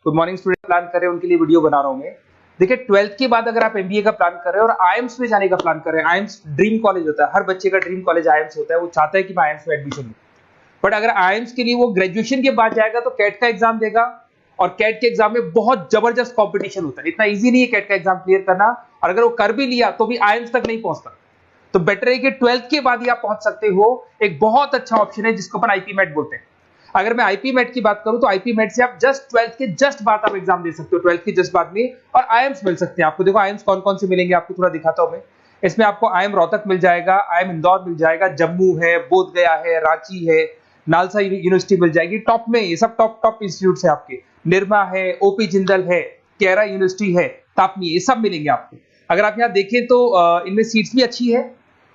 Good morning student plan कर रहे हैं उनके लिए वीडियो बना रहा हूं मैं। देखिए 12th के बाद अगर आप एमबीए का प्लान कर रहे हैं और आईएम्स में जाने का प्लान कर रहे हैं, आईएम्स ड्रीम कॉलेज होता है, हर बच्चे का ड्रीम कॉलेज आईएम्स होता है, वो चाहता है कि मैं आईएम्स में एडमिशन लूं। बट अगर आईएम्स के लिए वो ग्रेजुएशन के बाद जाएगा तो कैट का एग्जाम देगा और कैट के एग्जाम में बहुत जबरदस्त कंपटीशन होता है, इतना इजी नहीं है कैट का एग्जाम क्लियर करना, और अगर वो कर भी लिया तो भी आईएम्स तक नहीं पहुंचता। तो बेटर है कि 12th के बाद ही आप पहुंच सकते हो। एक बहुत अच्छा ऑप्शन है जिसको अपन आईपी मेट बोलते हैं। अगर मैं आईपी मेट की बात करूं तो आईपी मेट से आप जस्ट 12th के जस्ट बाद आप एग्जाम दे सकते हो, 12th के जस्ट बाद में, और आईएम्स मिल सकते हैं आपको। देखो आईएम्स कौन कौन से मिलेंगे आपको थोड़ा दिखाता हूं मैं। इसमें आपको आईएम रोहतक मिल जाएगा, आईएम इंदौर मिल जाएगा, जम्मू है, बोधगया है, रांची है, नालसा यूनिवर्सिटी मिल जाएगी टॉप में, ये सब टॉप इंस्टीट्यूट है आपके। निर्मा है, ओपी जिंदल है, केरा यूनिवर्सिटी है, तापनी, ये सब मिलेंगे आपको। अगर आप यहाँ देखें तो इनमें सीट्स भी अच्छी है,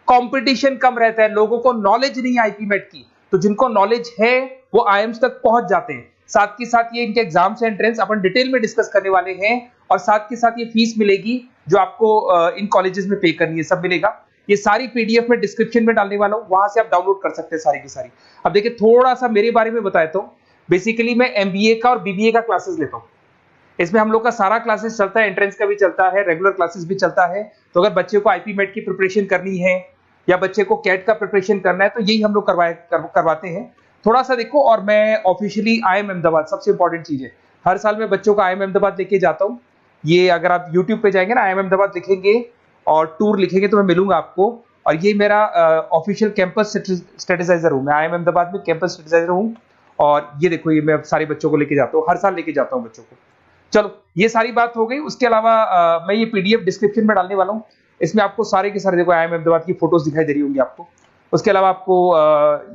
कंपटीशन कम रहता है, लोगों को नॉलेज नहीं है आईपी मेट की, तो जिनको नॉलेज है वो आईएम्स तक पहुंच जाते हैं। साथ के साथ ये इनके एग्जाम्स एंट्रेंस अपन डिटेल में डिस्कस करने वाले हैं, और साथ के साथ ये फीस मिलेगी जो आपको इन कॉलेजेस में पे करनी है, सब मिलेगा। ये सारी पीडीएफ में डिस्क्रिप्शन में डालने वाला हूं, वहां से आप डाउनलोड कर सकते हैं सारी की सारी। अब देखिए थोड़ा सा मेरे बारे में बताता हूं। बेसिकली मैं एमबीए का और बीबीए का क्लासेस लेता हूं। इसमें हम लोग का सारा क्लासेस चलता है, एंट्रेंस का भी चलता है, रेगुलर क्लासेस भी चलता है। तो अगर बच्चे को आईपी मेट की प्रिपरेशन करनी है या बच्चे को कैट का प्रिपरेशन करना है तो यही हम लोग करवाते हैं। थोड़ा सा देखो, और मैं ऑफिशियली आईएम अहमदाबाद, सबसे इंपॉर्टेंट चीज है, हर साल मैं बच्चों को आईएम अहमदाबाद लेके जाता हूँ। ये अगर आप यूट्यूब पे जाएंगे ना, आईएम अहमदाबाद लिखेंगे और टूर लिखेंगे तो मैं मिलूंगा आपको। और ये मेरा ऑफिशियल कैंपस स्ट्रेटेजाइजर हूँ, मैं आईएम अहमदाबाद में कैंपस स्ट्रेटेजाइजर हूँ। और ये देखो, ये मैं सारे बच्चों को लेके जाता हूँ, हर साल लेके जाता हूँ बच्चों को। चलो ये सारी बात हो गई। उसके अलावा मैं ये पीडीएफ डिस्क्रिप्शन में डालने वाला हूँ। इसमें आपको सारे के सारे देखो आईएम अहमदाबाद की फोटोज दिखाई दे रही होंगी आपको। उसके अलावा आपको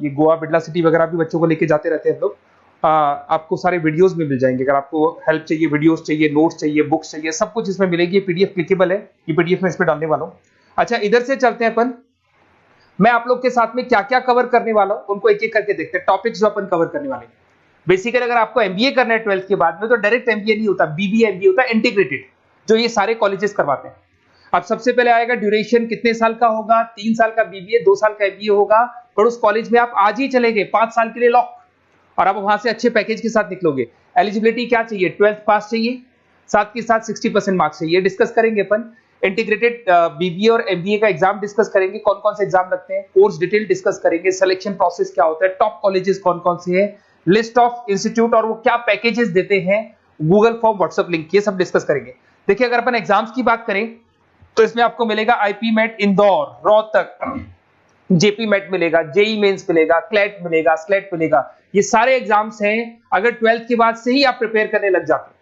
ये गोवा, बिरला सिटी वगैरह भी बच्चों को लेके जाते रहते हैं हम लोग। आपको सारे वीडियोस में मिल जाएंगे। अगर आपको हेल्प चाहिए, वीडियोस चाहिए, नोट्स चाहिए, बुक्स चाहिए, सब कुछ इसमें मिलेगी। पीडीएफ क्लिकेबल है, ये पीडीएफ में इसमें डालने वाला हूँ। अच्छा इधर से चलते हैं अपन, मैं आप लोग के साथ में क्या क्या कवर करने वाला हूँ उनको एक एक करके देखते हैं, टॉपिक्स जो अपन कवर करने वाले हैं। बेसिकली अगर आपको एमबीए करना है 12th के बाद में तो डायरेक्ट एमबीए नहीं होता, बीबीए एमबीए होता है, इंटीग्रेटेड, जो ये सारे कॉलेजेस करवाते हैं। अब सबसे पहले आएगा ड्यूरेशन, कितने साल का होगा, 3 साल का बीबीए, 2 साल का एमबीए होगा। पर उस कॉलेज में आप आज ही चले गए 5 साल के लिए लॉक, और आप वहां से अच्छे पैकेज के साथ निकलोगे। एलिजिबिलिटी क्या चाहिए, 12th पास चाहिए, साथ के साथ 60% मार्क्स चाहिए। डिस्कस करेंगे अपन इंटीग्रेटेड बीबीए और एमबीए का एग्जाम डिस्कस करेंगे, कौन कौन से एग्जाम लगते हैं, कोर्स डिटेल डिस्कस करेंगे, सिलेक्शन प्रोसेस क्या होता है, टॉप कॉलेजेस कौन कौन से हैं, लिस्ट ऑफ इंस्टीट्यूट और वो क्या पैकेजेस देते हैं, गूगल फॉर्म, व्हाट्सएप लिंक, ये सब डिस्कस करेंगे। देखिए अगर अपन एग्जाम्स की बात करें तो इसमें आपको मिलेगा IP MAT Indore, Rohtak, JP MAT मिलेगा, जेई मेंस मिलेगा, क्लैट मिलेगा, स्लेट मिलेगा। ये सारे एग्जाम्स हैं। अगर 12th के बाद से ही आप प्रिपेयर करने लग जाते हैं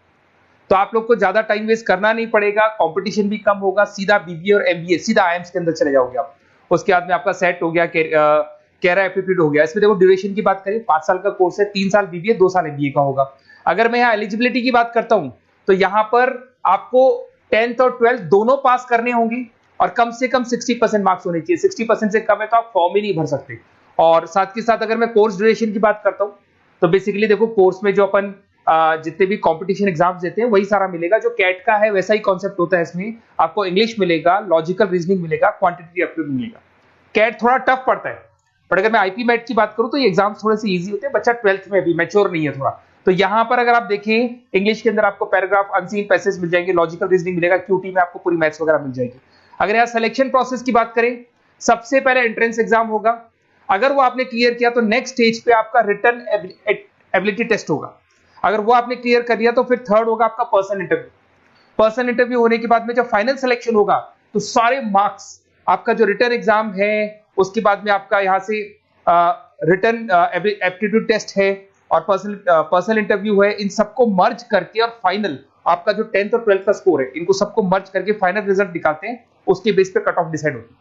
तो आप लोग को ज्यादा टाइम वेस्ट करना नहीं पड़ेगा, कंपटीशन भी कम होगा, सीधा बीबीए और एमबीए सीधा आईएम्स के अंदर चले जाओगे आप। उसके बाद में आपका सेट हो गया, कैरा एप्टीट्यूड हो गया। इसमें देखो ड्यूरेशन की बात करें, 5 साल का कोर्स है, 3 साल बीबीए, 2 साल एमबीए का होगा। अगर मैं यहाँ एलिजिबिलिटी की बात करता हूं तो यहाँ पर आपको 10th और 12th दोनों पास करने होंगे और कम से कम 60% मार्क्स होने चाहिए। 60% से कम है तो आप फॉर्म ही नहीं भर सकते। और साथ के साथ अगर मैं कोर्स ड्यूरेशन की बात करता हूं तो बेसिकली देखो कोर्स में जो अपन जितने भी कंपटीशन एग्जाम्स देते हैं वही सारा मिलेगा, जो कैट का है वैसा ही कॉन्सेप्ट होता है। इसमें आपको इंग्लिश मिलेगा, लॉजिकल रीजनिंग मिलेगा, क्वांटिटेटिव एप्टीट्यूड मिलेगा। कैट थोड़ा टफ पड़ता है, बट अगर मैं आईपी मेट की बात करूं तो ये एग्जाम्स थोड़े से इजी होते हैं। बच्चा 12th में भी मैच्योर नहीं है थोड़ा, तो यहां पर अगर आप देखें इंग्लिश के अंदर आपको पैराग्राफ, अनसीन पैसेज मिल जाएंगे, लॉजिकल रीजनिंग मिलेगा, क्यूटी में आपको पूरी मैथ्स वगैरह मिल जाएगी। अगर यहाँ सिलेक्शन प्रोसेस की बात करें, सबसे पहले एंट्रेंस एग्जाम होगा। अगर वो आपने क्लियर किया तो नेक्स्ट स्टेज पे आपका रिटन एबिलिटी टेस्ट होगा। अगर वो आपने क्लियर कर लिया तो फिर थर्ड होगा आपका पर्सनल इंटरव्यू। पर्सनल इंटरव्यू होने के बाद में जब फाइनल सिलेक्शन होगा तो सारे मार्क्स, आपका जो रिटन एग्जाम है, उसके बाद में आपका यहाँ से रिटन एप्टीट्यूड टेस्ट है और पर्सनल इंटरव्यू है, इन सबको मर्ज करके और फाइनल आपका जो 10th और 12th का स्कोर है, इनको सबको मर्ज करके फाइनल रिजल्ट निकालते हैं। उसके बेस पे कट ऑफ डिसाइड होती है।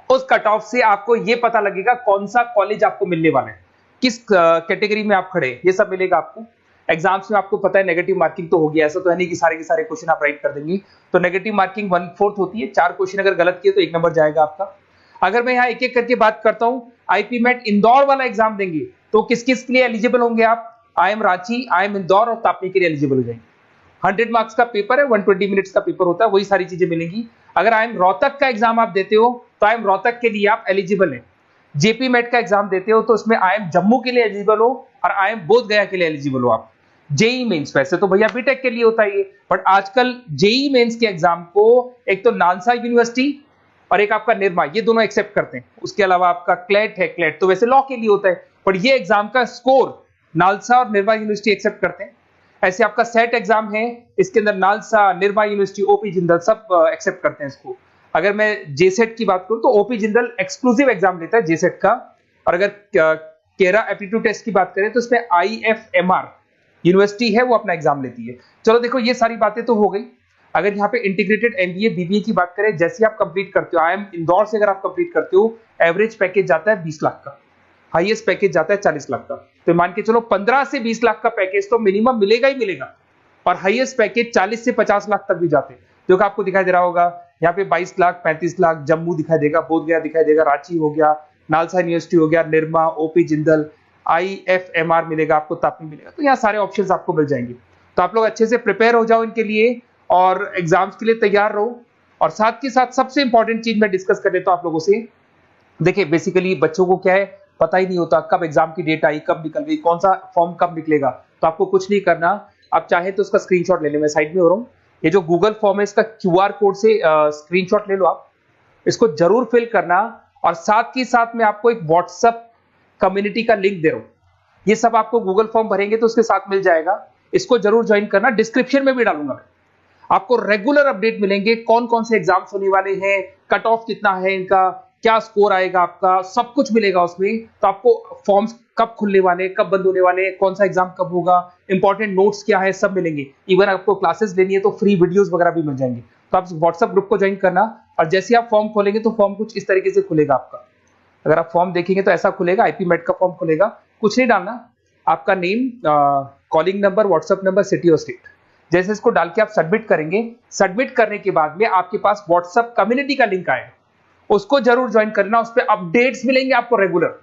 उस कट ऑफ से आपको ये पता लगेगा कौन सा कॉलेज आपको मिलने वाला है, किस कैटेगरी में आप खड़े, ये सब मिलेगा आपको। एग्जाम्स में आपको पता है नेगेटिव मार्किंग तो होगी, ऐसा तो है नहीं कि सारे के सारे क्वेश्चन आप राइट कर देंगे। तो नेगेटिव मार्किंग 1/4 होती है, 4 क्वेश्चन अगर गलत किए तो 1 नंबर जाएगा आपका। अगर मैं यहाँ एक एक करके बात करता हूँ, आईपी मेट इंदौर वाला एग्जाम देंगे तो किस किस के लिए एलिजिबल होंगे आप, आईएम रांची, आईएम इंदौर और तापनी के लिए एलिजिबल हो जाएंगे। 100 मार्क्स का पेपर है, 120 मिनट्स का पेपर होता है, वही सारी चीजें मिलेंगी। अगर आईएम रोहतक का एग्जाम आप देते हो तो आईएम रोहतक के लिए आप एलिजिबल हैं। जेपी मेट का एग्जाम देते हो तो उसमें आईएम जम्मू के लिए एलिजिबल हो और आईएम बोधगया के लिए एलिजिबल हो आप। जेई मेंस, वैसे तो भैया बीटेक के लिए होता है ये, बट आजकल जेई मेंस के एग्जाम को एक तो नालसा यूनिवर्सिटी और एक आपका निर्मा, ये दोनों एक्सेप्ट करते हैं। उसके अलावा आपका क्लेट है, क्लेट तो वैसे लॉ के लिए होता है, पर ये एग्जाम का स्कोर नालसा और निर्मा यूनिवर्सिटी एक्सेप्ट करते हैं। ऐसे आपका सेट एग्जाम है, इसके अंदर NALSA, Nirma university, OP Jindal सब एक्सेप्ट करते हैं इसको। अगर मैं जेसेट की बात करूं तो ओपी जिंदल एक्सक्लूसिव एग्जाम लेता है जेसेट का, और अगर केरा एप्टीट्यूड टेस्ट की बात करें तो इसमें IFMR यूनिवर्सिटी है वो अपना एग्जाम लेती है। चलो देखो ये सारी बातें तो हो गई। अगर यहाँ पे इंटीग्रेटेड MBA BBA की बात करें, जैसे आप कंप्लीट करते हो, IIM इंदौर से अगर आप कंप्लीट करते हो, एवरेज पैकेज जाता है 20 लाख का, हाईएस्ट पैकेज जाता है 40 लाख का। तो मान के चलो 15 से 20 लाख का पैकेज तो मिनिमम मिलेगा ही मिलेगा, और हाईएस्ट पैकेज 40 से 50 लाख तक भी जाते हैं। जो कि आपको दिखाई दे रहा होगा यहाँ पे 22 लाख, 35 लाख, जम्मू दिखाई देगा, बोधगया दिखाई देगा, रांची हो गया, नालसा यूनिवर्सिटी हो गया, निर्मा, ओपी जिंदल, IFMR मिलेगा आपको, तापी मिलेगा। तो यहाँ सारे ऑप्शंस आपको मिल जाएंगे। तो आप लोग अच्छे से प्रिपेयर हो जाओ इनके लिए और एग्जाम्स के लिए तैयार रहो। और साथ के साथ सबसे इंपॉर्टेंट चीज मैं डिस्कस कर लेता हूं आप लोगों से। देखिए बेसिकली बच्चों को क्या है, पता ही नहीं होता कब एग्जाम की डेट आई, कब निकल गई, कौन सा फॉर्म कब निकलेगा। तो आपको कुछ नहीं करना, आप चाहे तो उसका स्क्रीनशॉट ले लें, मैं साइड में हो रहा हूँ। ये जो गूगल फॉर्म है इसका QR कोड से स्क्रीनशॉट ले लो आप, इसको जरूर फिल करना। और साथ ही साथ मैं आपको एक व्हाट्सएप कम्युनिटी का लिंक दे रहा हूं, ये सब आपको गूगल फॉर्म भरेंगे तो उसके साथ मिल जाएगा, इसको जरूर ज्वाइन करना। डिस्क्रिप्शन में भी डालूंगा मैं, आपको रेगुलर अपडेट मिलेंगे, कौन कौन से एग्जाम्स होने वाले हैं, कट ऑफ कितना है इनका, क्या स्कोर आएगा आपका, सब कुछ मिलेगा उसमें। तो आपको फॉर्म्स कब खुलने वाले, कब बंद होने वाले, कौन सा एग्जाम कब होगा, इंपॉर्टेंट नोट्स क्या है, सब मिलेंगे। इवन आपको क्लासेस लेनी है तो फ्री वीडियोस वगैरह भी मिल जाएंगे। तो आप व्हाट्सएप ग्रुप को ज्वाइन करना, और जैसे आप फॉर्म खोलेंगे तो फॉर्म कुछ इस तरीके से खुलेगा आपका। अगर आप फॉर्म देखेंगे तो ऐसा खुलेगा, IP मेट का फॉर्म खुलेगा। कुछ नहीं डालना, आपका name, calling number, WhatsApp number, city और स्टेट, जैसे इसको डाल के आप सबमिट करेंगे। सबमिट करने के बाद में आपके पास व्हाट्सएप कम्युनिटी का लिंक आएगा, उसको जरूर ज्वाइन करना। उस पर अपडेट्स मिलेंगे आपको रेगुलर,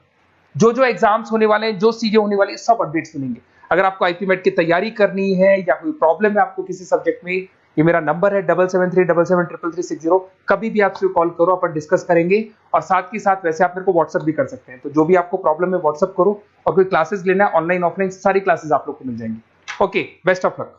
जो एग्जाम्स होने वाले हैं, जो चीजें होने वाली है, सब अपडेट्स मिलेंगे। अगर आपको IP मेट की तैयारी करनी है या कोई प्रॉब्लम है आपको किसी सब्जेक्ट में, ये मेरा नंबर है 7737733360, कभी भी आपसे कॉल करो, अपन डिस्कस करेंगे। और साथ ही साथ वैसे आप मेरे को व्हाट्सएप भी कर सकते हैं। तो जो भी आपको प्रॉब्लम है व्हाट्सएप करो, और कोई क्लासेस लेना है ऑनलाइन ऑफलाइन, सारी क्लासेस आप लोग को मिल जाएंगी। Okay, best of luck.